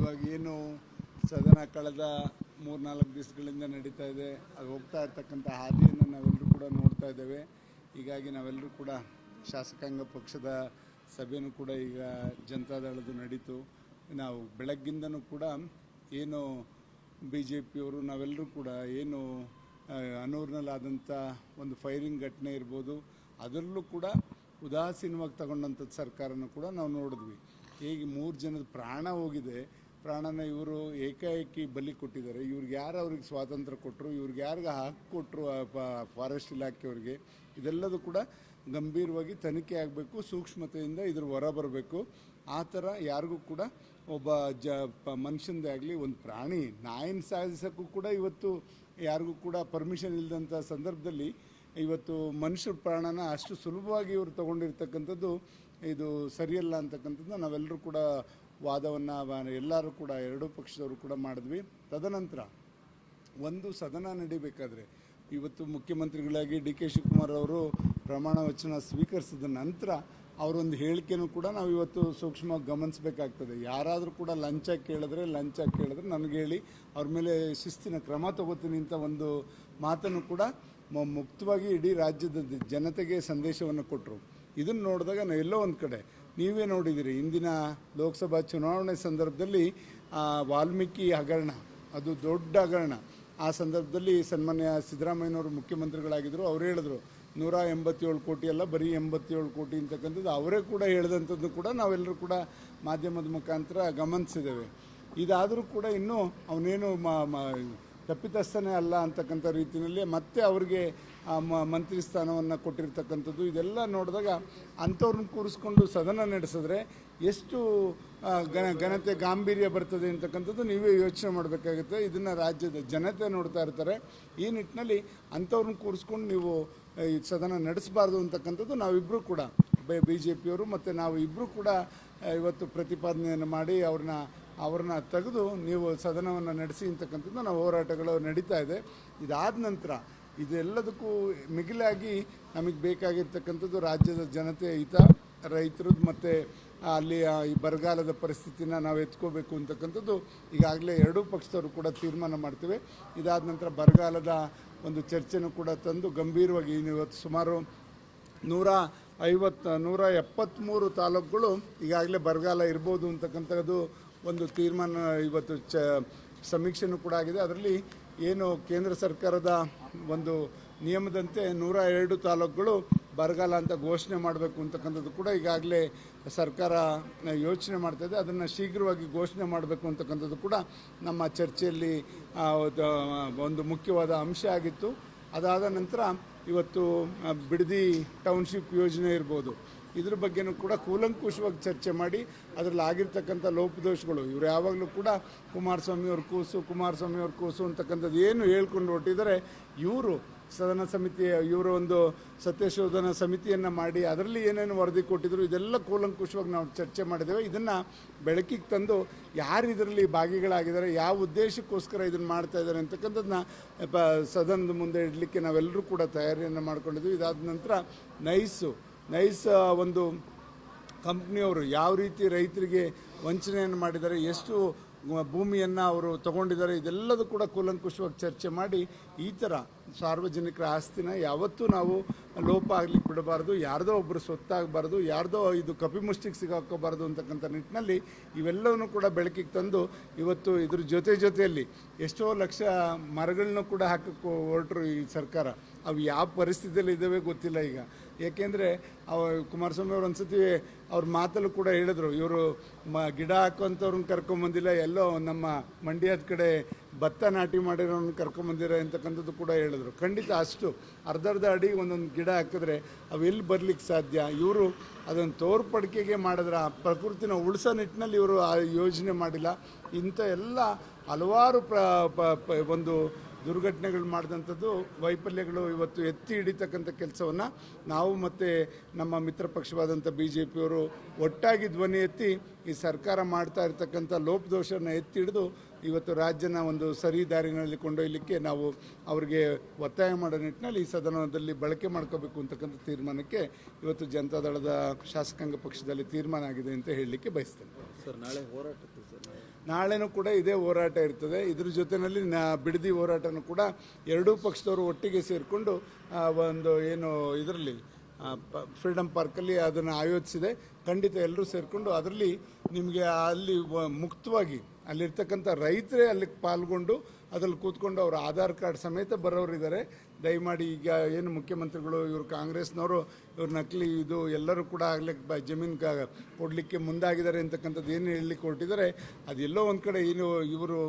ಇವಾಗ ಏನು ಸದನ ಕಳೆದ 3-4 ದಿವಸಗಳಿಂದ ನಡೀತಾ ಇದೆ. ಅದು ಹೋಗ್ತಾ ಇರ್ತಕ್ಕಂಥ ಹಾದಿಯನ್ನು ನಾವೆಲ್ಲರೂ ಕೂಡ ನೋಡ್ತಾ ಇದ್ದೇವೆ. ಹೀಗಾಗಿ ನಾವೆಲ್ಲರೂ ಕೂಡ ಶಾಸಕಾಂಗ ಪಕ್ಷದ ಸಭೆಯೂ ಕೂಡ ಈಗ ಜನತಾದಳದ್ದು ನಡೀತು. ನಾವು ಬೆಳಗ್ಗಿಂದನೂ ಕೂಡ ಏನು BJPಯವರು ನಾವೆಲ್ಲರೂ ಕೂಡ ಏನು ಅನೂರಿನಲ್ಲಾದಂಥ ಒಂದು ಫೈರಿಂಗ್ ಘಟನೆ ಇರ್ಬೋದು, ಅದರಲ್ಲೂ ಕೂಡ ಉದಾಸೀನವಾಗಿ ತಗೊಂಡಂಥದ್ದು ಸರ್ಕಾರನೂ ಕೂಡ ನಾವು ನೋಡಿದ್ವಿ. ಹೇಗೆ 3 ಜನದ ಪ್ರಾಣ ಹೋಗಿದೆ, ಪ್ರಾಣನ ಇವರು ಏಕಾಏಕಿ ಬಲಿ ಕೊಟ್ಟಿದ್ದಾರೆ. ಇವ್ರಿಗೆ ಯಾರು ಅವ್ರಿಗೆ ಸ್ವಾತಂತ್ರ್ಯ ಕೊಟ್ಟರು, ಇವ್ರಿಗೆ ಯಾರಿಗೆ ಹಕ್ಕು ಕೊಟ್ಟರು ಫಾರೆಸ್ಟ್ ಇಲಾಖೆಯವ್ರಿಗೆ, ಇದೆಲ್ಲದೂ ಕೂಡ ಗಂಭೀರವಾಗಿ ತನಿಖೆ ಆಗಬೇಕು. ಸೂಕ್ಷ್ಮತೆಯಿಂದ ಇದ್ರ ಹೊರ ಬರಬೇಕು. ಆ ಥರ ಯಾರಿಗೂ ಕೂಡ ಒಬ್ಬ ಮನುಷ್ಯಂದೇ ಆಗಲಿ, ಒಂದು ಪ್ರಾಣಿ ನಾಯಿನ ಸಾಧಿಸೋಕ್ಕೂ ಕೂಡ ಇವತ್ತು ಯಾರಿಗೂ ಕೂಡ ಪರ್ಮಿಷನ್ ಇಲ್ಲದಂಥ ಸಂದರ್ಭದಲ್ಲಿ ಇವತ್ತು ಮನುಷ್ಯರ ಪ್ರಾಣನ ಅಷ್ಟು ಸುಲಭವಾಗಿ ಇವರು ತೊಗೊಂಡಿರ್ತಕ್ಕಂಥದ್ದು ಇದು ಸರಿಯಲ್ಲ ಅಂತಕ್ಕಂಥದ್ದು ನಾವೆಲ್ಲರೂ ಕೂಡ ವಾದವನ್ನು ಎಲ್ಲರೂ ಕೂಡ ಎರಡೂ ಪಕ್ಷದವರು ಕೂಡ ಮಾಡಿದ್ವಿ. ತದನಂತರ ಒಂದು ಸದನ ನಡೀಬೇಕಾದ್ರೆ ಇವತ್ತು ಮುಖ್ಯಮಂತ್ರಿಗಳಾಗಿ DK ಶಿವಕುಮಾರ್ ಅವರು ಪ್ರಮಾಣ ವಚನ ಸ್ವೀಕರಿಸಿದ ನಂತರ ಅವರೊಂದು ಹೇಳಿಕೆನೂ ಕೂಡ ನಾವು ಇವತ್ತು ಸೂಕ್ಷ್ಮವಾಗಿ ಗಮನಿಸಬೇಕಾಗ್ತದೆ. ಯಾರಾದರೂ ಕೂಡ ಲಂಚ ಕೇಳಿದ್ರೆ ನನಗೆ ಹೇಳಿ ಅವ್ರ ಮೇಲೆ ಶಿಸ್ತಿನ ಕ್ರಮ ತಗೋತೀನಿ ಅಂತ ಒಂದು ಮಾತನ್ನು ಕೂಡ ಮುಕ್ತವಾಗಿ ಇಡೀ ರಾಜ್ಯದ ಜನತೆಗೆ ಸಂದೇಶವನ್ನು ಕೊಟ್ಟರು. ಇದನ್ನು ನೋಡಿದಾಗ ನಾವು ಎಲ್ಲೋ ಒಂದು ಕಡೆ ನೀವೇ ನೋಡಿದ್ದೀರಿ, ಇಂದಿನ ಲೋಕಸಭಾ ಚುನಾವಣೆ ಸಂದರ್ಭದಲ್ಲಿ ವಾಲ್ಮೀಕಿ ಹಗರಣ, ಅದು ದೊಡ್ಡ ಹಗರಣ. ಆ ಸಂದರ್ಭದಲ್ಲಿ ಸನ್ಮಾನ್ಯ ಸಿದ್ದರಾಮಯ್ಯನವರು ಮುಖ್ಯಮಂತ್ರಿಗಳಾಗಿದ್ದರು. ಅವರು ಹೇಳಿದ್ರು 187 ಕೋಟಿ ಅಲ್ಲ, ಬರೀ 87 ಕೋಟಿ ಅಂತಕ್ಕಂಥದ್ದು ಅವರೇ ಕೂಡ ಹೇಳಿದಂಥದ್ದು ಕೂಡ ನಾವೆಲ್ಲರೂ ಕೂಡ ಮಾಧ್ಯಮದ ಮುಖಾಂತರ ಗಮನಿಸಿದ್ದೇವೆ. ಇದಾದರೂ ಕೂಡ ಇನ್ನೂ ಅವನೇನು ತಪ್ಪಿತಸ್ಥನೇ ಅಲ್ಲ ಅಂತಕ್ಕಂಥ ರೀತಿಯಲ್ಲಿ ಮತ್ತೆ ಅವ್ರಿಗೆ ಮಂತ್ರಿ ಸ್ಥಾನವನ್ನು ಕೊಟ್ಟಿರ್ತಕ್ಕಂಥದ್ದು. ಇದೆಲ್ಲ ನೋಡಿದಾಗ ಅಂಥವ್ರನ್ನ ಕೂರಿಸ್ಕೊಂಡು ಸದನ ನಡೆಸಿದ್ರೆ ಎಷ್ಟು ಘನತೆ ಗಾಂಭೀರ್ಯ ಬರ್ತದೆ ಅಂತಕ್ಕಂಥದ್ದು ನೀವೇ ಯೋಚನೆ ಮಾಡಬೇಕಾಗುತ್ತೆ. ಇದನ್ನು ರಾಜ್ಯದ ಜನತೆ ನೋಡ್ತಾ ಇರ್ತಾರೆ. ಈ ನಿಟ್ಟಿನಲ್ಲಿ ಅಂಥವ್ರನ್ನ ಕೂರಿಸ್ಕೊಂಡು ನೀವು ಈ ಸದನ ನಡೆಸಬಾರ್ದು ಅಂತಕ್ಕಂಥದ್ದು ನಾವಿಬ್ಬರು ಕೂಡ BJPಯವರು ಮತ್ತು ನಾವು ಇಬ್ಬರು ಕೂಡ ಇವತ್ತು ಪ್ರತಿಪಾದನೆಯನ್ನು ಮಾಡಿ ಅವ್ರನ್ನ ತೆಗೆದು ನೀವು ಸದನವನ್ನು ನಡೆಸಿ ಅಂತಕ್ಕಂಥದ್ದು ನಾವು ಹೋರಾಟಗಳು ನಡೀತಾ ಇದೆ. ಇದಾದ ನಂತರ ಇದೆಲ್ಲದಕ್ಕೂ ಮಿಗಿಲಾಗಿ ನಮಗೆ ಬೇಕಾಗಿರ್ತಕ್ಕಂಥದ್ದು ರಾಜ್ಯದ ಜನತೆ ಹಿತ, ರೈತರದ್ದು ಮತ್ತು ಅಲ್ಲಿ ಈ ಬರಗಾಲದ ಪರಿಸ್ಥಿತಿನ ನಾವು ಎತ್ಕೋಬೇಕು ಅಂತಕ್ಕಂಥದ್ದು ಈಗಾಗಲೇ ಎರಡೂ ಪಕ್ಷದವರು ಕೂಡ ತೀರ್ಮಾನ ಮಾಡ್ತೇವೆ. ಇದಾದ ನಂತರ ಬರಗಾಲದ ಒಂದು ಚರ್ಚೆನೂ ಕೂಡ ತಂದು ಗಂಭೀರವಾಗಿ ಇವತ್ತು ಸುಮಾರು 173 ತಾಲೂಕುಗಳು ಈಗಾಗಲೇ ಬರಗಾಲ ಇರ್ಬೋದು ಅಂತಕ್ಕಂಥದ್ದು ಒಂದು ತೀರ್ಮಾನ ಇವತ್ತು ಸಮೀಕ್ಷೆನೂ ಕೂಡ ಆಗಿದೆ. ಅದರಲ್ಲಿ ಏನು ಕೇಂದ್ರ ಸರ್ಕಾರದ ಒಂದು ನಿಯಮದಂತೆ 102 ತಾಲೂಕುಗಳು ಬರಗಾಲ ಅಂತ ಘೋಷಣೆ ಮಾಡಬೇಕು ಅಂತಕ್ಕಂಥದ್ದು ಕೂಡ ಈಗಾಗಲೇ ಸರ್ಕಾರ ಯೋಚನೆ ಮಾಡ್ತಾಯಿದೆ. ಅದನ್ನು ಶೀಘ್ರವಾಗಿ ಘೋಷಣೆ ಮಾಡಬೇಕು ಅಂತಕ್ಕಂಥದ್ದು ಕೂಡ ನಮ್ಮ ಚರ್ಚೆಯಲ್ಲಿ ಒಂದು ಮುಖ್ಯವಾದ ಅಂಶ ಆಗಿತ್ತು. ಅದಾದ ನಂತರ ಇವತ್ತು ಬಿಡದಿ ಟೌನ್ಶಿಪ್ ಯೋಜನೆ ಇರ್ಬೋದು, ಇದ್ರ ಬಗ್ಗೆನೂ ಕೂಡ ಕೂಲಂಕುಷವಾಗಿ ಚರ್ಚೆ ಮಾಡಿ ಅದರಲ್ಲಿ ಆಗಿರ್ತಕ್ಕಂಥ ಲೋಪದೋಷಗಳು, ಇವರು ಯಾವಾಗಲೂ ಕೂಡ ಕುಮಾರಸ್ವಾಮಿಯವ್ರ ಕೂಸು ಅಂತಕ್ಕಂಥದ್ದು ಏನು ಹೇಳ್ಕೊಂಡು ಹೊರಟಿದ್ದಾರೆ. ಇವರು ಸದನ ಸಮಿತಿಯ ಒಂದು ಸತ್ಯಶೋಧನಾ ಸಮಿತಿಯನ್ನು ಮಾಡಿ ಅದರಲ್ಲಿ ಏನೇನು ವರದಿ ಕೊಟ್ಟಿದ್ರು ಇದೆಲ್ಲ ಕೂಲಂಕುಷವಾಗಿ ನಾವು ಚರ್ಚೆ ಮಾಡಿದ್ದೇವೆ. ಇದನ್ನು ಬೆಳಕಿಗೆ ತಂದು ಯಾರು ಇದರಲ್ಲಿ ಭಾಗಿಗಳಾಗಿದ್ದಾರೆ, ಯಾವ ಉದ್ದೇಶಕ್ಕೋಸ್ಕರ ಇದನ್ನು ಮಾಡ್ತಾ ಇದ್ದಾರೆ ಅಂತಕ್ಕಂಥದ್ದನ್ನ ಸದನದ ಮುಂದೆ ಇಡಲಿಕ್ಕೆ ನಾವೆಲ್ಲರೂ ಕೂಡ ತಯಾರಿಯನ್ನು ಮಾಡ್ಕೊಂಡಿದ್ವಿ. ಇದಾದ ನಂತರ ನೈಸ್ ಒಂದು ಕಂಪ್ನಿಯವರು ಯಾವ ರೀತಿ ರೈತರಿಗೆ ವಂಚನೆಯನ್ನು ಮಾಡಿದ್ದಾರೆ, ಎಷ್ಟು ಭೂಮಿಯನ್ನು ಅವರು ತಗೊಂಡಿದ್ದಾರೆ, ಇದೆಲ್ಲದೂ ಕೂಡ ಕೂಲಂಕುಷವಾಗಿ ಚರ್ಚೆ ಮಾಡಿ ಈ ಥರ ಸಾರ್ವಜನಿಕರ ಆಸ್ತಿನ ಯಾವತ್ತೂ ನಾವು ಲೋಪ ಆಗ್ಲಿಕ್ಕೆ ಬಿಡಬಾರ್ದು, ಯಾರ್ದೋ ಒಬ್ಬರು ಸ್ವತ್ತಾಗಬಾರ್ದು, ಯಾರ್ದೋ ಇದು ಕಪಿಮುಷ್ಟಿಗೆ ಸಿಗಾಕೋಬಾರ್ದು ಅಂತಕ್ಕಂಥ ನಿಟ್ಟಿನಲ್ಲಿ ಇವೆಲ್ಲವನ್ನೂ ಕೂಡ ಬೆಳಕಿಗೆ ತಂದು ಇವತ್ತು ಇದ್ರ ಜೊತೆಯಲ್ಲಿ ಎಷ್ಟೋ ಲಕ್ಷ ಮರಗಳನ್ನೂ ಕೂಡ ಹಾಕಕ್ಕೆ ಹೊರಟರು ಈ ಸರ್ಕಾರ. ಅವು ಯಾವ ಪರಿಸ್ಥಿತಿಯಲ್ಲಿ ಇದ್ದಾವೆ ಗೊತ್ತಿಲ್ಲ ಈಗ. ಏಕೆಂದರೆ ಕುಮಾರಸ್ವಾಮಿ ಅವರು ಒಂದ್ಸತಿ ಅವ್ರ ಮಾತಲ್ಲೂ ಕೂಡ ಹೇಳಿದ್ರು, ಇವರು ಗಿಡ ಹಾಕುವಂಥವ್ರನ್ನ ಕರ್ಕೊಂಬಂದಿಲ್ಲ, ಎಲ್ಲೋ ನಮ್ಮ ಮಂಡ್ಯದ ಕಡೆ ಭತ್ತ ನಾಟಿ ಮಾಡಿರೋನ್ನ ಕರ್ಕೊಂಬಂದಿರ ಅಂತಕ್ಕಂಥದ್ದು ಕೂಡ ಹೇಳಿದ್ರು. ಖಂಡಿತ ಅಷ್ಟು ಅರ್ಧ ಅಡಿ ಒಂದೊಂದು ಗಿಡ ಹಾಕಿದ್ರೆ ಅವು ಎಲ್ಲಿ ಬರಲಿಕ್ಕೆ ಸಾಧ್ಯ? ಇವರು ಅದನ್ನು ತೋರ್ಪಡಿಕೆಗೆ ಮಾಡಿದ್ರೆ ಆ ಪ್ರಕೃತಿನ ಉಳಿಸೋ ನಿಟ್ಟಿನಲ್ಲಿ ಇವರು ಆ ಯೋಜನೆ ಮಾಡಿಲ್ಲ. ಇಂಥ ಎಲ್ಲ ಹಲವಾರು ಒಂದು ದುರ್ಘಟನೆಗಳು ಮಾಡಿದಂಥದ್ದು ವೈಫಲ್ಯಗಳು ಇವತ್ತು ಎತ್ತಿ ಹಿಡಿತಕ್ಕಂಥ ಕೆಲಸವನ್ನು ನಾವು ಮತ್ತು ನಮ್ಮ ಮಿತ್ರ ಪಕ್ಷವಾದಂಥ BJPಯವರು ಒಟ್ಟಾಗಿ ಧ್ವನಿ ಎತ್ತಿ ಈ ಸರ್ಕಾರ ಮಾಡ್ತಾ ಇರ್ತಕ್ಕಂಥ ಲೋಪದೋಷವನ್ನು ಎತ್ತಿ ಹಿಡಿದು ಇವತ್ತು ರಾಜ್ಯನ ಒಂದು ಸರಿ ದಾರಿನಲ್ಲಿ ಕೊಂಡೊಯ್ಯಲಿಕ್ಕೆ ನಾವು ಅವರಿಗೆ ಒತ್ತಾಯ ಮಾಡೋ ನಿಟ್ಟಿನಲ್ಲಿ ಈ ಸದನದಲ್ಲಿ ಬಳಕೆ ಮಾಡ್ಕೋಬೇಕು ಅಂತಕ್ಕಂಥ ತೀರ್ಮಾನಕ್ಕೆ ಇವತ್ತು ಜನತಾದಳದ ಶಾಸಕಾಂಗ ಪಕ್ಷದಲ್ಲಿ ತೀರ್ಮಾನ ಆಗಿದೆ ಅಂತ ಹೇಳಲಿಕ್ಕೆ ಬಯಸ್ತೇನೆ. ಸರ್ ನಾಳೆ ಹೋರಾಟ ಸರ್, ನಾಳೆನೂ ಕೂಡ ಇದೇ ಹೋರಾಟ ಇರ್ತದೆ. ಇದ್ರ ಜೊತೆಯಲ್ಲಿ ಬಿಡದಿ ಹೋರಾಟನೂ ಕೂಡ ಎರಡೂ ಪಕ್ಷದವರು ಒಟ್ಟಿಗೆ ಸೇರಿಕೊಂಡು ಒಂದು ಏನು ಇದರಲ್ಲಿ ಫ್ರೀಡಮ್ ಪಾರ್ಕಲ್ಲಿ ಅದನ್ನು ಆಯೋಜಿಸಿದೆ. ಖಂಡಿತ ಎಲ್ಲರೂ ಸೇರಿಕೊಂಡು ಅದರಲ್ಲಿ ನಿಮಗೆ ಅಲ್ಲಿ ಮುಕ್ತವಾಗಿ ಅಲ್ಲಿರ್ತಕ್ಕಂಥ ರೈತರೇ ಅಲ್ಲಿ ಪಾಲ್ಗೊಂಡು ಅದರಲ್ಲಿ ಕೂತ್ಕೊಂಡು ಅವರ ಆಧಾರ್ ಕಾರ್ಡ್ ಸಮೇತ ಬರೋರಿದ್ದಾರೆ. ದಯಮಾಡಿ ಈಗ ಏನು ಮುಖ್ಯಮಂತ್ರಿಗಳು ಇವರು ಕಾಂಗ್ರೆಸ್ನವರು ಇವ್ರು ನಕಲಿ ಇದು ಎಲ್ಲರೂ ಕೂಡ ಆಗ್ಲಿಕ್ಕೆ ಜಮೀನು ಕೊಡಲಿಕ್ಕೆ ಮುಂದಾಗಿದ್ದಾರೆ ಅಂತಕ್ಕಂಥದ್ದು ಏನು ಹೇಳಲಿಕ್ಕೆ ಹೊರಟಿದ್ದಾರೆ, ಅದೆಲ್ಲೋ ಒಂದು ಕಡೆ ಏನು ಇವರು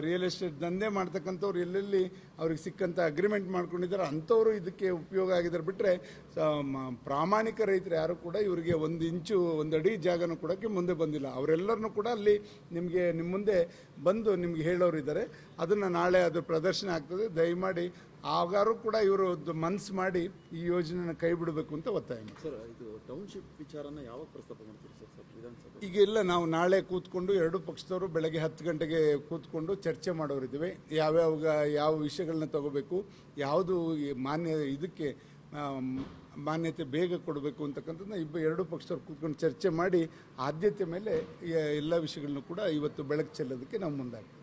ರಿಯಲ್ ಎಸ್ಟೇಟ್ ದಂಧೆ ಮಾಡ್ತಕ್ಕಂಥವ್ರು ಎಲ್ಲೆಲ್ಲಿ ಅವ್ರಿಗೆ ಸಿಕ್ಕಂಥ ಅಗ್ರಿಮೆಂಟ್ ಮಾಡ್ಕೊಂಡಿದ್ದಾರೆ ಅಂಥವರು ಇದಕ್ಕೆ ಉಪಯೋಗ ಆಗಿದ್ದಾರೆ. ಬಿಟ್ಟರೆ ಪ್ರಾಮಾಣಿಕ ರೈತರು ಯಾರು ಕೂಡ ಇವರಿಗೆ ಒಂದು ಅಡಿ ಜಾಗನೂ ಕೊಡೋಕ್ಕೆ ಮುಂದೆ ಬಂದಿಲ್ಲ. ಅವರೆಲ್ಲರನ್ನೂ ಕೂಡ ಅಲ್ಲಿ ನಿಮಗೆ ನಿಮ್ಮ ಮುಂದೆ ಬಂದು ನಿಮ್ಗೆ ಹೇಳೋರಿದ್ದಾರೆ. ಅದನ್ನು ನಾಳೆ ಅದು ಪ್ರದರ್ಶನ ಆಗ್ತದೆ. ದಯಮಾಡಿ ಆಗಾರು ಕೂಡ ಇವರು ಮನಸ್ಸು ಮಾಡಿ ಈ ಯೋಜನೆಯನ್ನು ಕೈ ಬಿಡಬೇಕು ಅಂತ ಒತ್ತಾಯ ಮಾಡಿ. ಸರ್ ಇದು ಟೌನ್ಶಿಪ್ ವಿಚಾರನ ಯಾವಾಗ ಪ್ರಸ್ತಾಪ ಮಾಡ್ತೀರಿ ಸರ್ ವಿಧಾನಸಭೆ? ಈಗ ಇಲ್ಲ, ನಾವು ನಾಳೆ ಕೂತ್ಕೊಂಡು ಎರಡೂ ಪಕ್ಷದವರು ಬೆಳಗ್ಗೆ 10 ಗಂಟೆಗೆ ಕೂತ್ಕೊಂಡು ಚರ್ಚೆ ಮಾಡೋರಿದ್ದೀವಿ. ಯಾವ ವಿಷಯಗಳನ್ನ ತಗೋಬೇಕು, ಯಾವುದು ಇದಕ್ಕೆ ಮಾನ್ಯತೆ ಬೇಗ ಕೊಡಬೇಕು ಅಂತಕ್ಕಂಥದ್ದನ್ನ ಎರಡೂ ಪಕ್ಷದವ್ರು ಕೂತ್ಕೊಂಡು ಚರ್ಚೆ ಮಾಡಿ ಆದ್ಯತೆ ಮೇಲೆ ಎಲ್ಲ ವಿಷಯಗಳನ್ನು ಕೂಡ ಇವತ್ತು ಬೆಳಕು ಚೆಲ್ಲೋದಕ್ಕೆ ನಾವು ಮುಂದಾಗ್ತೀವಿ.